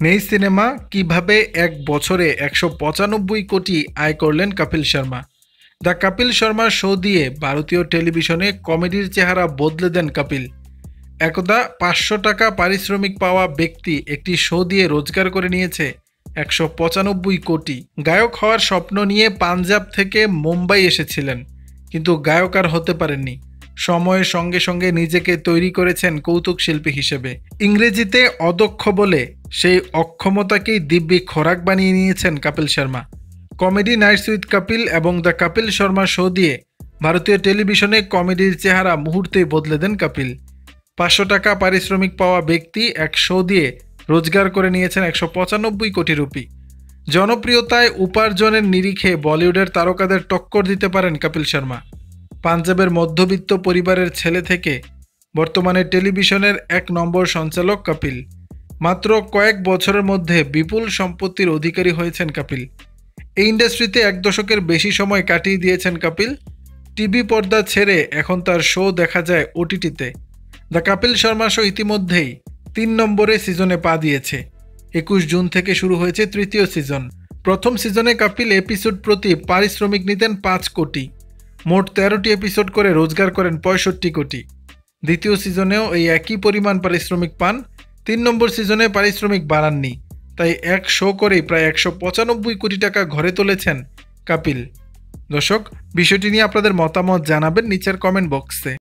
নেই সিনেমা কিভাবে এক বছরে ১৯৫ কোটি আয় করলেন কপিল শর্মা। দ্য কপিল শর্মা শো দিয়ে ভারতীয় টেলিভিশনে কমেডির চেহারা বদলে দেন কপিল। একদা ৫০০ টাকা পারিশ্রমিক পাওয়া ব্যক্তি একটি শো দিয়ে রোজগার করে নিয়েছে ১৯৫ কোটি। গায়ক হওয়ার স্বপ্ন নিয়ে পাঞ্জাব থেকে মুম্বাই এসেছিলেন, কিন্তু গায়ক আর হতে পারেননি। সময়ের সঙ্গে সঙ্গে নিজেকে তৈরি করেছেন কৌতুক শিল্পী হিসেবে। ইংরেজিতে অদক্ষ বলে সেই অক্ষমতাকেই দিব্যি খোরাক বানিয়ে নিয়েছেন Kapil Sharma. Comedy Knights with Kapil এবং দ্য কপিল শর্মা শো দিয়ে ভারতীয় টেলিভিশনে কমেডির চেহারা মুহূর্তেই বদলে দেন কপিল। ৫০০ টাকা পারিশ্রমিক পাওয়া ব্যক্তি এক শো দিয়ে রোজগার করে নিয়েছেন ১৯৫ কোটি রুপি। জনপ্রিয়তায় উপার্জনের নিরিখে বলিউডের তারকাদের টক্কর দিতে পারেন কপিল শর্মা। পাঞ্জাবের মধ্যবিত্ত পরিবারের ছেলে থেকে বর্তমানে টেলিভিশনের ১ নম্বর সঞ্চালক কপিল। মাত্র কয়েক বছরের মধ্যে বিপুল সম্পত্তির অধিকারী হয়েছেন কপিল। এই ইন্ডাস্ট্রিতে ১ দশকের বেশি সময় কাটিয়ে দিয়েছেন কপিল। টিভি পর্দা ছেড়ে এখন তার শো দেখা যায় ওটিটিতে। দ্য কপিল শর্মা শো ইতিমধ্যেই ৩ নম্বরে সিজনে পা দিয়েছে। ২১ জুন থেকে শুরু হয়েছে তৃতীয় সিজন। প্রথম সিজনে কপিল এপিসোড প্রতি পারিশ্রমিক নিতেন ৫ কোটি। মোট ১৩টি এপিসোড করে রোজগার করেন ৬৫ কোটি। দ্বিতীয় সিজনেও এই একই পরিমাণ পারিশ্রমিক পান। ৩ নম্বর সিজনে পারিশ্রমিক বাড়াননি, তাই এক শো করেই প্রায় ১৯৫ কোটি টাকা ঘরে তুলেছেন কপিল। দর্শক, বিষয়টি নিয়ে আপনাদের মতামত জানাবেন নিচের কমেন্ট বক্সে।